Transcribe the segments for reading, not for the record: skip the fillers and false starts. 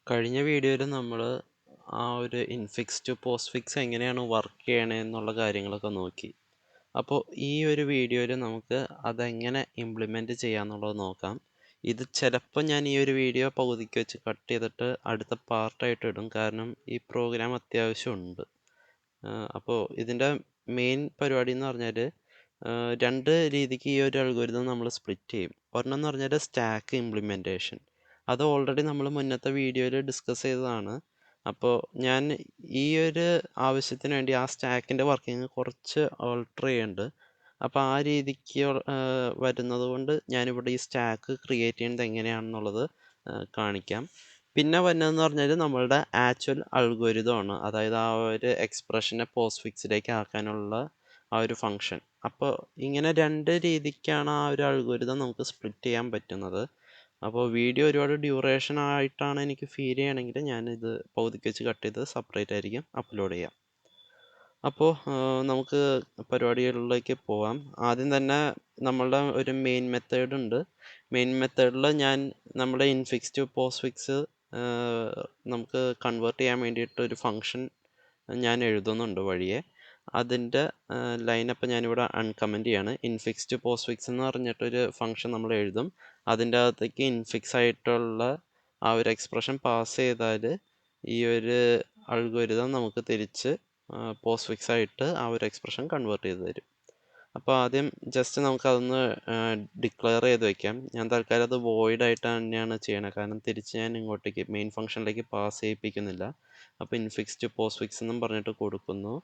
കഴിഞ്ഞ വീഡിയോയിൽ നമ്മൾ ആ ഒരു ഇൻഫിക്സ് ടു പോസ്റ്റ് ഫിക്സ് എങ്ങനെയാണ് വർക്ക് ചെയ്യണേ എന്നുള്ള കാര്യങ്ങളൊക്കെ നോക്കി. അപ്പോൾ ഈ ഒരു വീഡിയോയിൽ നമുക്ക് അതെങ്ങനെ ഇംപ്ലിമെൻറ്റ് ചെയ്യാന്നുള്ളത് നോക്കാം. ഇത് ചിലപ്പോൾ ഞാൻ ഈ ഒരു വീഡിയോ പകുതിക്ക് വെച്ച് കട്ട് ചെയ്തിട്ട് അടുത്ത പാർട്ടായിട്ട് ഇടും, കാരണം ഈ പ്രോഗ്രാം അത്യാവശ്യമുണ്ട്. അപ്പോൾ ഇതിൻ്റെ മെയിൻ പരിപാടി എന്ന് പറഞ്ഞാൽ രണ്ട് രീതിക്ക് ഈ ഒരു അൽഗോരിതം നമ്മൾ സ്പ്ലിറ്റ് ചെയ്യും. ഒരെണ്ണം എന്ന് പറഞ്ഞാൽ സ്റ്റാക്ക് ഇംപ്ലിമെൻറ്റേഷൻ. അത് ഓൾറെഡി നമ്മൾ മുന്നത്തെ വീഡിയോയിൽ ഡിസ്കസ് ചെയ്തതാണ്. അപ്പോൾ ഞാൻ ഈ ഒരു ആവശ്യത്തിന് വേണ്ടി ആ സ്റ്റാക്കിൻ്റെ വർക്കിംഗ് കുറച്ച് ഓൾട്ടർ ചെയ്യുന്നുണ്ട്. അപ്പോൾ ആ രീതിക്ക് വരുന്നത് കൊണ്ട് ഞാനിവിടെ ഈ സ്റ്റാക്ക് ക്രിയേറ്റ് ചെയ്യുന്നത് എങ്ങനെയാണെന്നുള്ളത് കാണിക്കാം. പിന്നെ വരുന്നതെന്ന് പറഞ്ഞാൽ നമ്മളുടെ ആക്ച്വൽ അൽഗോരിതമാണ്, അതായത് ആ ഒരു എക്സ്പ്രഷനെ പോസ്റ്റ് ഫിക്സിലേക്ക് ആക്കാനുള്ള ആ ഒരു ഫങ്ഷൻ. അപ്പോൾ ഇങ്ങനെ രണ്ട് രീതിക്കാണ് ആ ഒരു അൽഗോരിതം നമുക്ക് സ്പ്ലിറ്റ് ചെയ്യാൻ പറ്റുന്നത്. അപ്പോൾ വീഡിയോ ഒരുപാട് ഡ്യൂറേഷൻ ആയിട്ടാണ് എനിക്ക് ഫീൽ ചെയ്യണമെങ്കിൽ ഞാനിത് പകുതിക്ക് വെച്ച് കട്ട് ചെയ്ത് സെപ്പറേറ്റ് ആയിരിക്കും അപ്ലോഡ് ചെയ്യാം. അപ്പോൾ നമുക്ക് പരിപാടികളിലേക്ക് പോവാം. ആദ്യം തന്നെ നമ്മളുടെ ഒരു മെയിൻ മെത്തേഡ് ഉണ്ട്. മെയിൻ മെത്തേഡിൽ ഞാൻ നമ്മുടെ ഇൻഫിക്സ് ടു പോസ്റ്റ് ഫിക്സ് നമുക്ക് കൺവേർട്ട് ചെയ്യാൻ വേണ്ടിയിട്ട് ഒരു ഫങ്ഷൻ ഞാൻ എഴുതുന്നുണ്ട് വഴിയെ. അതിൻ്റെ ലൈനപ്പ് ഞാനിവിടെ അൺകമൻറ്റ് ചെയ്യാണ്. ഇൻഫിക്സ് ടു പോസ്റ്റ് ഫിക്സ് എന്ന് പറഞ്ഞിട്ടൊരു ഫങ്ഷൻ നമ്മൾ എഴുതും. അതിൻ്റെ അകത്തേക്ക് ഇൻഫിക്സ് ആയിട്ടുള്ള ആ ഒരു എക്സ്പ്രഷൻ പാസ് ചെയ്താൽ ഈ ഒരു അൽഗോരിതം നമുക്ക് തിരിച്ച് പോസ്റ്റ് ഫിക്സ് ആയിട്ട് ആ ഒരു എക്സ്പ്രഷൻ കൺവേർട്ട് ചെയ്ത് തരും. അപ്പോൾ ആദ്യം ജസ്റ്റ് നമുക്കതൊന്ന് ഡിക്ലെയർ ചെയ്ത് വയ്ക്കാം. ഞാൻ തൽക്കാലം അത് വോയിഡ് ആയിട്ട് തന്നെയാണ് ചെയ്യണത്, കാരണം തിരിച്ച് ഞാൻ ഇങ്ങോട്ടേക്ക് മെയിൻ ഫംഗ്ഷനിലേക്ക് പാസ് ചെയ്യിപ്പിക്കുന്നില്ല. അപ്പോൾ ഇൻഫിക്സ് ടു പോസ്റ്റ് ഫിക്സ് എന്നും പറഞ്ഞിട്ട് കൊടുക്കുന്നു.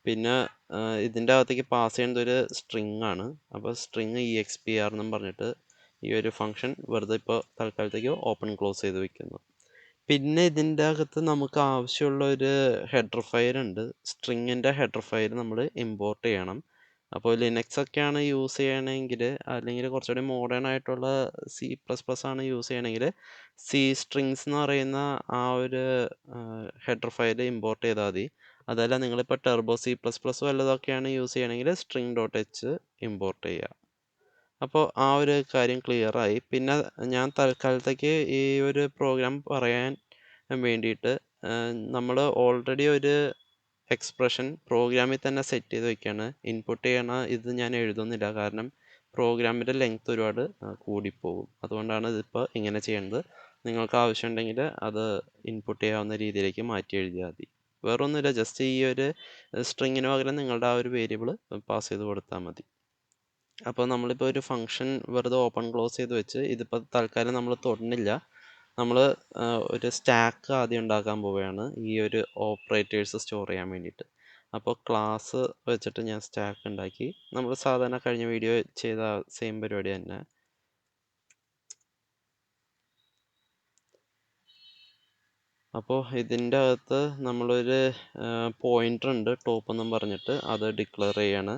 പിന്നെ ഇതിൻ്റെ അകത്തേക്ക് പാസ് ചെയ്യുന്നത് ഒരു സ്ട്രിങ് ആണ്. അപ്പോൾ സ്ട്രിങ് EXPR എന്നും പറഞ്ഞിട്ട് ഈ ഒരു ഫംഗ്ഷൻ വെറുതെ ഇപ്പോൾ തൽക്കാലത്തേക്ക് ഓപ്പൺ ക്ലോസ് ചെയ്ത് വയ്ക്കുന്നു. പിന്നെ ഇതിൻ്റെ അകത്ത് നമുക്ക് ആവശ്യമുള്ള ഒരു ഹെഡർ ഫയൽ ഉണ്ട്. സ്ട്രിങ്ങിൻ്റെ ഹെഡർ ഫയൽ നമ്മൾ ഇമ്പോർട്ട് ചെയ്യണം. അപ്പോൾ ലിനക്സ് ഒക്കെയാണ് യൂസ് ചെയ്യണമെങ്കിൽ, അല്ലെങ്കിൽ കുറച്ചുകൂടി മോഡേൺ ആയിട്ടുള്ള C++ ആണ് യൂസ് ചെയ്യണമെങ്കിൽ സി സ്ട്രിങ്സ് എന്ന് പറയുന്ന ആ ഒരു ഹെഡർ ഫയൽ ഇമ്പോർട്ട് ചെയ്താൽ മതി. അതല്ല നിങ്ങളിപ്പോൾ ടെർബോ C++ വല്ലതൊക്കെയാണ് യൂസ് ചെയ്യണമെങ്കിൽ string.h ഇമ്പോർട്ട് ചെയ്യുക. അപ്പോൾ ആ ഒരു കാര്യം ക്ലിയറായി. പിന്നെ ഞാൻ തൽക്കാലത്തേക്ക് ഈ ഒരു പ്രോഗ്രാം പറയാൻ വേണ്ടിയിട്ട് നമ്മൾ ഓൾറെഡി ഒരു എക്സ്പ്രഷൻ പ്രോഗ്രാമിൽ തന്നെ സെറ്റ് ചെയ്ത് വയ്ക്കുകയാണ്. ഇൻപുട്ട് ചെയ്യണ ഇത് ഞാൻ എഴുതുന്നില്ല, കാരണം പ്രോഗ്രാമിൻ്റെ ലെങ്ത് ഒരുപാട് കൂടിപ്പോകും. അതുകൊണ്ടാണ് ഇതിപ്പോൾ ഇങ്ങനെ ചെയ്യുന്നത്. നിങ്ങൾക്ക് ആവശ്യമുണ്ടെങ്കിൽ അത് ഇൻപുട്ട് ചെയ്യാവുന്ന രീതിയിലേക്ക് മാറ്റി എഴുതിയാൽ മതി. വേറൊന്നുമില്ല, ജസ്റ്റ് ഈ ഒരു സ്ട്രിങ്ങിന് പകരം നിങ്ങളുടെ ആ ഒരു വേരിയബിൾ പാസ് ചെയ്ത് കൊടുത്താൽ മതി. അപ്പോൾ നമ്മളിപ്പോൾ ഒരു ഫംഗ്ഷൻ വെറുതെ ഓപ്പൺ ക്ലോസ് ചെയ്ത് വെച്ച് ഇതിപ്പോൾ തൽക്കാലം നമ്മൾ തൊടുന്നില്ല. നമ്മൾ ഒരു സ്റ്റാക്ക് ആദ്യം ഉണ്ടാക്കാൻ പോവുകയാണ് ഈ ഒരു ഓപ്പറേറ്റേഴ്സ് സ്റ്റോർ ചെയ്യാൻ വേണ്ടിയിട്ട്. അപ്പോൾ ക്ലാസ് വെച്ചിട്ട് ഞാൻ സ്റ്റാക്ക് ഉണ്ടാക്കി. നമ്മൾ സാധാരണ കഴിഞ്ഞ വീഡിയോ ചെയ്ത സെയിം പരിപാടി തന്നെ. അപ്പോൾ ഇതിൻ്റെ അകത്ത് നമ്മളൊരു പോയിൻ്റർ ഉണ്ട് ടോപ്പ് എന്നും പറഞ്ഞിട്ട്, അത് ഡിക്ലെയർ ചെയ്യാണ്.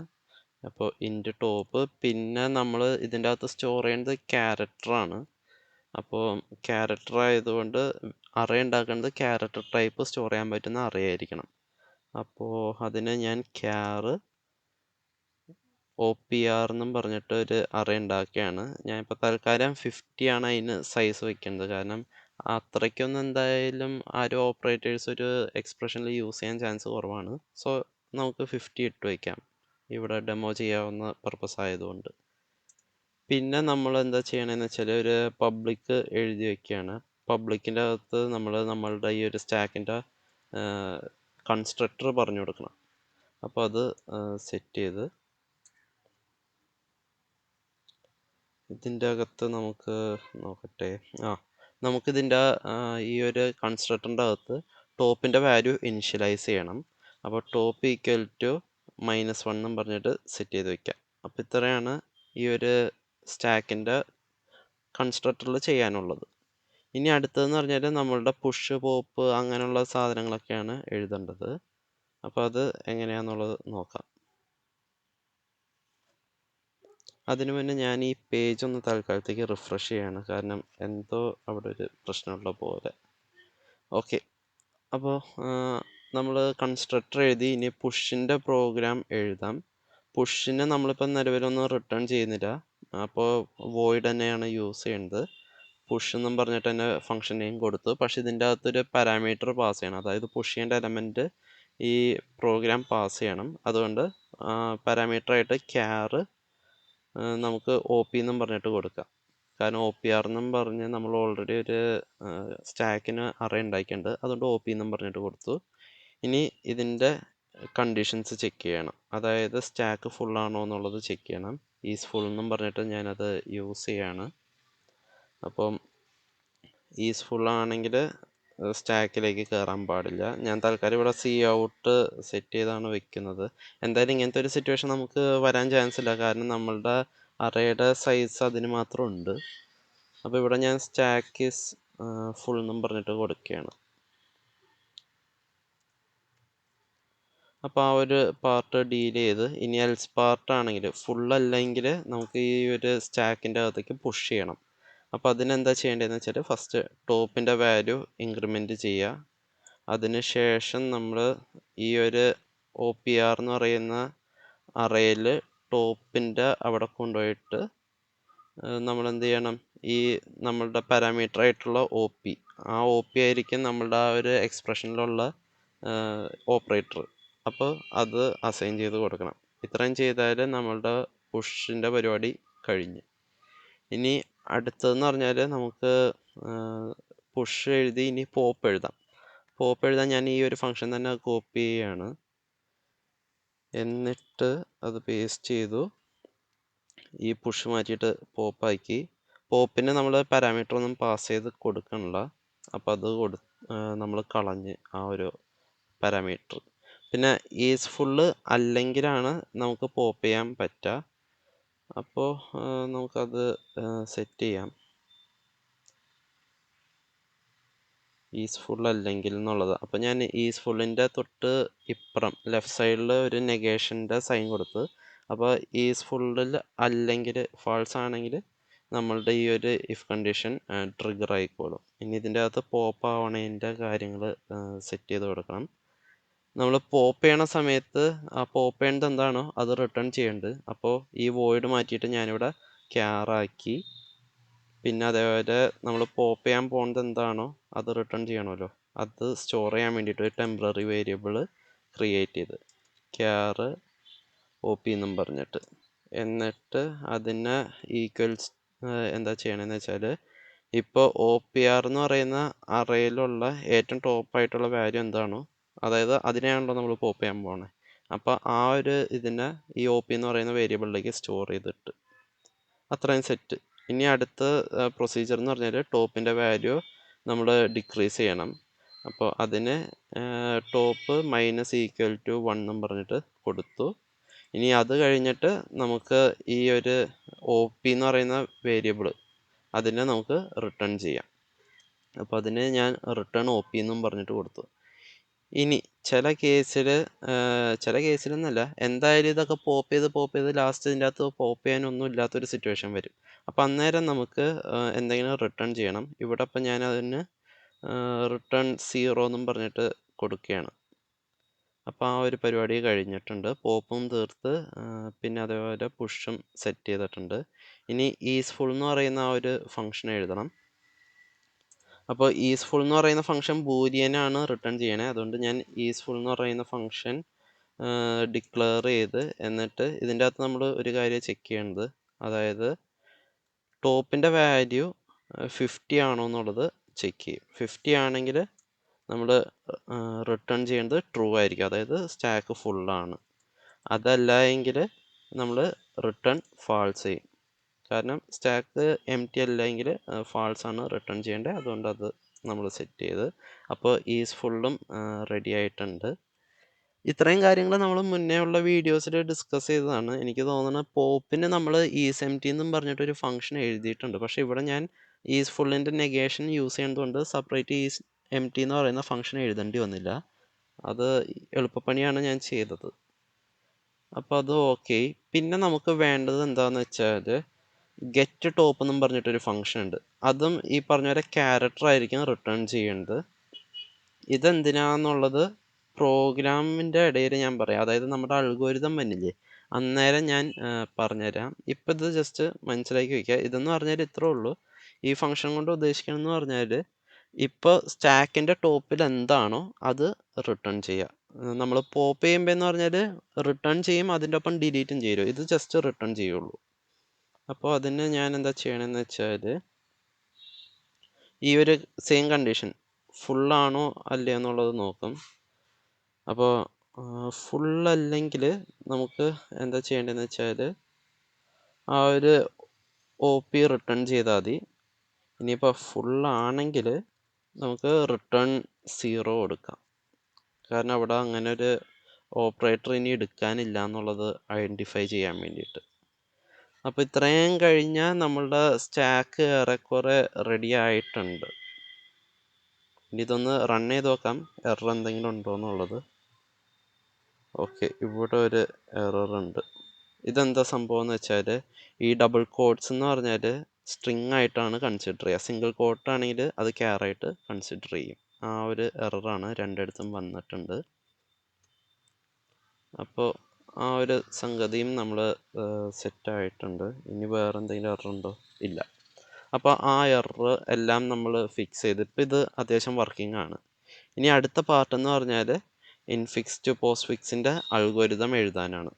അപ്പോൾ ഇൻറ്റ് ടോപ്പ്. പിന്നെ നമ്മൾ ഇതിൻ്റെ അകത്ത് സ്റ്റോർ ചെയ്യുന്നത് ക്യാരക്ടറാണ്. അപ്പോൾ ക്യാരക്ടർ ആയതുകൊണ്ട് അറേ ഉണ്ടാക്കുന്നത് ക്യാരക്ടർ ടൈപ്പ് സ്റ്റോർ ചെയ്യാൻ പറ്റുന്ന അറേ ആയിരിക്കണം. അപ്പോൾ അതിന് ഞാൻ ക്യാർ OPR എന്നും പറഞ്ഞിട്ട് ഒരു അറേ ഉണ്ടാക്കുകയാണ്. ഞാനിപ്പോൾ തൽക്കാലം 50 ആണ് അതിന് സൈസ് വയ്ക്കുന്നത്, കാരണം അത്രയ്ക്കൊന്നും എന്തായാലും ആ ഒരു ഓപ്പറേറ്റേഴ്സ് ഒരു എക്സ്പ്രഷനിൽ യൂസ് ചെയ്യാൻ ചാൻസ് കുറവാണ്. സോ നമുക്ക് 50 ഇട്ട് വയ്ക്കാം, ഇവിടെ ഡെമോ ചെയ്യാവുന്ന പർപ്പസ് ആയതുകൊണ്ട്. പിന്നെ നമ്മൾ എന്താ ചെയ്യണമെന്ന് വെച്ചാൽ ഒരു പബ്ലിക് എഴുതി വയ്ക്കുകയാണ്. പബ്ലിക്കിൻ്റെ അകത്ത് നമ്മളുടെ ഈ ഒരു സ്റ്റാക്കിൻ്റെ കൺസ്ട്രക്ടർ പറഞ്ഞു കൊടുക്കണം. അപ്പോൾ അത് സെറ്റ് ചെയ്ത് ഇതിൻ്റെ അകത്ത് നമുക്ക് നോക്കട്ടെ. നമുക്കിതിൻ്റെ ഈ ഒരു കൺസ്ട്രക്ടറിൻ്റെ അകത്ത് ടോപ്പിൻ്റെ വാല്യൂ ഇനിഷ്യലൈസ് ചെയ്യണം. അപ്പോൾ ടോപ്പ് ഈക്വൽ ടു -1 എന്നും പറഞ്ഞിട്ട് സെറ്റ് ചെയ്ത് വയ്ക്കാം. അപ്പോൾ ഇത്രയാണ് ഈ ഒരു സ്റ്റാക്കിൻ്റെ കൺസ്ട്രക്ടറിൽ ചെയ്യാനുള്ളത്. ഇനി അടുത്തതെന്ന് പറഞ്ഞാൽ നമ്മളുടെ പുഷ് പോപ്പ് അങ്ങനെയുള്ള സാധനങ്ങളൊക്കെയാണ് എഴുതേണ്ടത്. അപ്പോൾ അത് എങ്ങനെയാണെന്നുള്ളത് നോക്കാം. അതിനു മുന്നേ ഞാൻ ഈ പേജ് ഒന്ന് തൽക്കാലത്തേക്ക് റിഫ്രഷ് ചെയ്യാണ്, കാരണം എന്തോ അവിടെ ഒരു പ്രശ്നമുള്ള പോലെ. ഓക്കെ, അപ്പോൾ നമ്മൾ കൺസ്ട്രക്ടർ എഴുതി. ഇനി പുഷിൻ്റെ പ്രോഗ്രാം എഴുതാം. പുഷിനെ നമ്മളിപ്പോൾ നിലവിലൊന്നും റിട്ടേൺ ചെയ്യുന്നില്ല, അപ്പോൾ വോയിഡ് തന്നെയാണ് യൂസ് ചെയ്യുന്നത്. പുഷ് എന്നും പറഞ്ഞിട്ട് തന്നെ ഫംഗ്ഷൻ നെയിം കൊടുത്തു. പക്ഷെ ഇതിൻ്റെ അകത്തൊരു പാരാമീറ്റർ പാസ് ചെയ്യണം. അതായത് പുഷ് ചെയ്യേണ്ട എലമെൻറ്റ് ഈ പ്രോഗ്രാം പാസ് ചെയ്യണം. അതുകൊണ്ട് പാരാമീറ്ററായിട്ട് ക്യാർ നമുക്ക് ഒ പി എന്നും പറഞ്ഞിട്ട് കൊടുക്കാം. കാരണം ഒ പി ആർ എന്നും പറഞ്ഞ് നമ്മൾ ഓൾറെഡി ഒരു സ്റ്റാക്കിന് അറേ ഉണ്ടാക്കിയിട്ടുണ്ട്. അതുകൊണ്ട് ഒ പി എന്നും പറഞ്ഞിട്ട് കൊടുത്തു. ഇനി ഇതിൻ്റെ കണ്ടീഷൻസ് ചെക്ക് ചെയ്യണം. അതായത് സ്റ്റാക്ക് ഫുൾ ആണോ എന്നുള്ളത് ചെക്ക് ചെയ്യണം. ഈസ് ഫുൾ എന്നും പറഞ്ഞിട്ട് ഞാനത് യൂസ് ചെയ്യാണ്. അപ്പം ഈസ് ഫുൾ ആണെങ്കിൽ സ്റ്റാക്കിലേക്ക് കയറാൻ പാടില്ല. ഞാൻ തൽക്കാലം ഇവിടെ സി ഔട്ട് സെറ്റ് ചെയ്താണ് വെക്കുന്നത്. എന്തായാലും ഇങ്ങനത്തെ ഒരു സിറ്റുവേഷൻ നമുക്ക് വരാൻ ചാൻസ് ഇല്ല. കാരണം നമ്മളുടെ അറേയുടെ സൈസ് അതിന് മാത്രം ഉണ്ട്. അപ്പോൾ ഇവിടെ ഞാൻ സ്റ്റാക്ക് ഈസ് ഫുൾ എന്നും പറഞ്ഞിട്ട് കൊടുക്കുകയാണ്. അപ്പോൾ ആ ഒരു പാർട്ട് ഡീൽ ചെയ്ത് ഇനി എൽസ് പാർട്ടാണെങ്കിൽ ഫുൾ അല്ലെങ്കിൽ നമുക്ക് ഈ ഒരു സ്റ്റാക്കിൻ്റെ അകത്തേക്ക് പുഷ് ചെയ്യണം. അപ്പോൾ അതിനെന്താ ചെയ്യേണ്ടതെന്ന് വെച്ചാൽ ഫസ്റ്റ് ടോപ്പിൻ്റെ വാല്യൂ ഇൻക്രിമെൻറ്റ് ചെയ്യുക. അതിന് ശേഷം നമ്മൾ ഈ ഒരു ഒ പി ആർ എന്ന് പറയുന്ന അറേയിൽ ടോപ്പിൻ്റെ അവിടെ കൊണ്ടുപോയിട്ട് നമ്മൾ എന്ത് ചെയ്യണം, ഈ നമ്മളുടെ പാരാമീറ്റർ ആയിട്ടുള്ള ഒ പി, ആ ഒ പി ആയിരിക്കും നമ്മളുടെ ആ ഒരു എക്സ്പ്രഷനിലുള്ള ഓപ്പറേറ്റർ. അപ്പോൾ അത് അസൈൻ ചെയ്ത് കൊടുക്കണം. ഇത്രയും ചെയ്താൽ നമ്മളുടെ പുഷിൻ്റെ പരിപാടി കഴിഞ്ഞ്. ഇനി അടുത്തതെന്ന് പറഞ്ഞാൽ നമുക്ക് പുഷ് എഴുതി ഇനി പോപ്പ് എഴുതാം. പോപ്പ് എഴുതാൻ ഞാൻ ഈ ഒരു ഫംഗ്ഷൻ തന്നെ കോപ്പി ചെയ്യാണ്. എന്നിട്ട് അത് പേസ്റ്റ് ചെയ്തു. ഈ പുഷ് മാറ്റിയിട്ട് പോപ്പാക്കി. പോപ്പിന് നമ്മൾ പാരാമീറ്റർ ഒന്നും പാസ് ചെയ്ത് കൊടുക്കണില്ല. അപ്പോൾ അത് നമ്മൾ കളഞ്ഞ് ആ ഒരു പാരാമീറ്റർ. പിന്നെ ഈസ് ഫുള്ള് അല്ലെങ്കിലാണ് നമുക്ക് പോപ്പ് ചെയ്യാൻ പറ്റുക. അപ്പോൾ നമുക്കത് സെറ്റ് ചെയ്യാം. ഈസ് ഫുൾ അല്ലെങ്കിൽ എന്നുള്ളത്. അപ്പോൾ ഞാൻ ഈസ് ഫുള്ളിൻ്റെ തൊട്ട് ഇപ്പുറം ലെഫ്റ്റ് സൈഡിൽ ഒരു നെഗേഷൻ്റെ സൈൻ കൊടുത്ത്. അപ്പോൾ ഈസ് ഫുള്ളിൽ അല്ലെങ്കിൽ ഫാൾസ് ആണെങ്കിൽ നമ്മളുടെ ഈ ഒരു ഇഫ് കണ്ടീഷൻ ട്രിഗർ ആയിക്കോളും. ഇനി ഇതിൻ്റെ അകത്ത് പോപ്പ് ആവണതിൻ്റെ കാര്യങ്ങൾ സെറ്റ് ചെയ്ത് കൊടുക്കണം. നമ്മൾ പോപ്പ് ചെയ്യണ സമയത്ത് ആ പോപ്പ് ചെയ്യേണ്ടത് എന്താണോ അത് റിട്ടേൺ ചെയ്യേണ്ടത്. അപ്പോൾ ഈ വോയിഡ് മാറ്റിയിട്ട് ഞാനിവിടെ ക്യാറാക്കി. പിന്നെ അതേപോലെ നമ്മൾ പോപ്പ് ചെയ്യാൻ പോകുന്നത് എന്താണോ അത് റിട്ടേൺ ചെയ്യണമല്ലോ. അത് സ്റ്റോർ ചെയ്യാൻ വേണ്ടിയിട്ട് ഒരു ടെമ്പററി വേരിയബിൾ ക്രിയേറ്റ് ചെയ്ത് ക്യാർ ഒ പി എന്നും പറഞ്ഞിട്ട്, എന്നിട്ട് അതിനെ ഈക്വൽസ് എന്താ ചെയ്യണമെന്ന് വെച്ചാൽ ഇപ്പോൾ ഒ പി ആർ എന്ന് പറയുന്ന അറേയിലുള്ള ഏറ്റവും ടോപ്പായിട്ടുള്ള വാല്യൂ എന്താണോ, അതായത് അതിനെയാണല്ലോ നമ്മൾ പോപ്പ് ചെയ്യാൻ പോകണേ. അപ്പോൾ ആ ഒരു ഇതിനെ ഈ ഒ പി എന്ന് പറയുന്ന വേരിയബിളിലേക്ക് സ്റ്റോർ ചെയ്തിട്ട് അത്രയും സെറ്റ്. ഇനി അടുത്ത പ്രൊസീജിയർ എന്ന് പറഞ്ഞാൽ ടോപ്പിൻ്റെ വാല്യൂ നമ്മൾ ഡിക്രീസ് ചെയ്യണം. അപ്പോൾ അതിന് ടോപ്പ് മൈനസ് ഈക്വൽ ടു 1 എന്നും പറഞ്ഞിട്ട് കൊടുത്തു. ഇനി അത് കഴിഞ്ഞിട്ട് നമുക്ക് ഈ ഒരു ഒ പി എന്ന് പറയുന്ന വേരിയബിൾ അതിനെ നമുക്ക് റിട്ടേൺ ചെയ്യാം. അപ്പോൾ അതിന് ഞാൻ റിട്ടേൺ ഒ പി എന്നും പറഞ്ഞിട്ട് കൊടുത്തു. ഇനി ചില കേസിലെന്നല്ല, എന്തായാലും ഇതൊക്കെ പോപ്പ് ചെയ്ത് ലാസ്റ്റ് ഇതിൻ്റെ അകത്ത് പോപ്പ് ചെയ്യാനൊന്നും ഇല്ലാത്തൊരു സിറ്റുവേഷൻ വരും. അപ്പം അന്നേരം നമുക്ക് എന്തെങ്കിലും റിട്ടേൺ ചെയ്യണം. ഇവിടെ ഇപ്പം ഞാൻ അതിന് റിട്ടേൺ 0 എന്നും പറഞ്ഞിട്ട് കൊടുക്കുകയാണ്. അപ്പോൾ ആ ഒരു പരിപാടി കഴിഞ്ഞിട്ടുണ്ട്. പോപ്പും തീർത്ത് പിന്നെ അതേപോലെ പുഷും സെറ്റ് ചെയ്തിട്ടുണ്ട്. ഇനി ഈസ് ഫുൾ എന്ന് പറയുന്ന ആ ഒരു ഫംഗ്ഷൻ എഴുതണം. അപ്പോൾ ഈസ് ഫുൾ എന്ന് പറയുന്ന ഫംഗ്ഷൻ ബൂലിയനാണ് റിട്ടേൺ ചെയ്യണേ. അതുകൊണ്ട് ഞാൻ ഈസ് ഫുൾ എന്ന് പറയുന്ന ഫംഗ്ഷൻ ഡിക്ലെയർ ചെയ്ത് എന്നിട്ട് ഇതിൻ്റെ അകത്ത് നമ്മൾ ഒരു കാര്യം ചെക്ക് ചെയ്യേണ്ടത്, അതായത് ടോപ്പിൻ്റെ വാല്യൂ 50 ആണോ എന്നുള്ളത് ചെക്ക് ചെയ്യും. 50 ആണെങ്കിൽ നമ്മൾ റിട്ടേൺ ചെയ്യേണ്ടത് ട്രൂ ആയിരിക്കും, അതായത് സ്റ്റാക്ക് ഫുള്ളാണ്. അതല്ല എങ്കിൽ നമ്മൾ റിട്ടേൺ ഫാൾസ് ചെയ്യും. കാരണം സ്റ്റാക്ക് എം ടി അല്ലെങ്കിൽ ഫാൾസ് ആണ് റിട്ടേൺ ചെയ്യേണ്ടത്. അതുകൊണ്ട് അത് നമ്മൾ സെറ്റ് ചെയ്ത്. അപ്പോൾ ഈസ് ഫുള്ളും റെഡി ആയിട്ടുണ്ട്. ഇത്രയും കാര്യങ്ങൾ നമ്മൾ മുന്നേ ഉള്ള വീഡിയോസിൽ ഡിസ്കസ് ചെയ്തതാണ്. എനിക്ക് തോന്നുന്നത് പോപ്പിന് നമ്മൾ ഈസ് എം ടി എന്നും പറഞ്ഞിട്ടൊരു ഫംഗ്ഷൻ എഴുതിയിട്ടുണ്ട്. പക്ഷേ ഇവിടെ ഞാൻ ഈസ് ഫുള്ളിൻ്റെ നെഗേഷൻ യൂസ് ചെയ്യുന്നതുകൊണ്ട് സെപ്പറേറ്റ് ഈസ് എം ടി എന്ന് പറയുന്ന ഫംഗ്ഷൻ എഴുതേണ്ടി വന്നില്ല. അത് എളുപ്പപ്പണിയാണ് ഞാൻ ചെയ്തത്. അപ്പോൾ അത് ഓക്കെ. പിന്നെ നമുക്ക് വേണ്ടത് എന്താണെന്ന് വെച്ചാൽ ഗെറ്റ് ടോപ്പ് എന്നും പറഞ്ഞിട്ടൊരു ഫംഗ്ഷൻ ഉണ്ട്. അതും ഈ പറഞ്ഞ പോലെ ക്യാരക്ടർ ആയിരിക്കും റിട്ടേൺ ചെയ്യേണ്ടത്. ഇതെന്തിനാന്നുള്ളത് പ്രോഗ്രാമിൻ്റെ ഇടയിൽ ഞാൻ പറയാം. അതായത് നമ്മുടെ അൽഗോരിതം വന്നില്ലേ, അന്നേരം ഞാൻ പറഞ്ഞുതരാം. ഇപ്പം ഇത് ജസ്റ്റ് മനസ്സിലാക്കി വയ്ക്കുക. ഇതെന്ന് പറഞ്ഞാൽ ഇത്രേ ഉള്ളൂ. ഈ ഫംഗ്ഷൻ കൊണ്ട് ഉദ്ദേശിക്കണമെന്ന് പറഞ്ഞാൽ ഇപ്പോൾ സ്റ്റാക്കിൻ്റെ ടോപ്പിൽ എന്താണോ അത് റിട്ടേൺ ചെയ്യുക. നമ്മൾ പോപ്പ് ചെയ്യുമ്പോൾ എന്ന് പറഞ്ഞാൽ റിട്ടേൺ ചെയ്യും, അതിൻ്റെ ഒപ്പം ഡിലീറ്റും ചെയ്യും. ഇത് ജസ്റ്റ് റിട്ടേൺ ചെയ്യുള്ളൂ. അപ്പോൾ അതിന് ഞാൻ എന്താ ചെയ്യണമെന്ന് വെച്ചാൽ ഈ ഒരു സെയിം കണ്ടീഷൻ ഫുള്ളാണോ അല്ലേ എന്നുള്ളത് നോക്കും. അപ്പോൾ ഫുള്ളല്ലെങ്കിൽ നമുക്ക് എന്താ ചെയ്യേണ്ടതെന്ന് വെച്ചാൽ ആ ഒരു OP റിട്ടേൺ ചെയ്താൽ മതി. ഇനിയിപ്പോൾ ഫുള്ളാണെങ്കിൽ നമുക്ക് റിട്ടേൺ 0 കൊടുക്കാം. കാരണം അവിടെ അങ്ങനെ ഒരു ഓപ്പറേറ്റർ ഇനി എടുക്കാനില്ല എന്നുള്ളത് ഐഡൻറ്റിഫൈ ചെയ്യാൻ വേണ്ടിയിട്ട്. അപ്പോൾ ഇത്രയും കഴിഞ്ഞാൽ നമ്മളുടെ സ്റ്റാക്ക് ഏറെക്കുറെ റെഡി ആയിട്ടുണ്ട്. ഇനി ഇതൊന്ന് റൺ ചെയ്ത് നോക്കാം എറർ എന്തെങ്കിലും ഉണ്ടോ എന്നുള്ളത്. ഓക്കെ, ഇവിടെ ഒരു എറർ ഉണ്ട്. ഇതെന്താ സംഭവം എന്ന് വെച്ചാൽ ഈ ഡബിൾ കോട്ട്സ് എന്ന് പറഞ്ഞാൽ സ്ട്രിങ് ആയിട്ടാണ് കൺസിഡർ ചെയ്യുക. സിംഗിൾ കോട്ട് ആണെങ്കിൽ അത് ക്യാറായിട്ട് കൺസിഡർ ചെയ്യും. ആ ഒരു എററാണ് രണ്ടിടത്തും വന്നിട്ടുണ്ട്. അപ്പോൾ ആ ഒരു സംഗതിയും നമ്മൾ സെറ്റായിട്ടുണ്ട്. ഇനി വേറെ എന്തെങ്കിലും എറർ ഉണ്ടോ? ഇല്ല. അപ്പോൾ ആ എറർ എല്ലാം നമ്മൾ ഫിക്സ് ചെയ്ത് ഇപ്പോൾ ഇത് അത്യാവശ്യം വർക്കിംഗ് ആണ്. ഇനി അടുത്ത പാർട്ട് എന്ന് പറഞ്ഞാൽ ഇൻഫിക്സ് ടു പോസ്റ്റ് ഫിക്സിൻ്റെ അൽഗോരിതം എഴുതാനാണ്.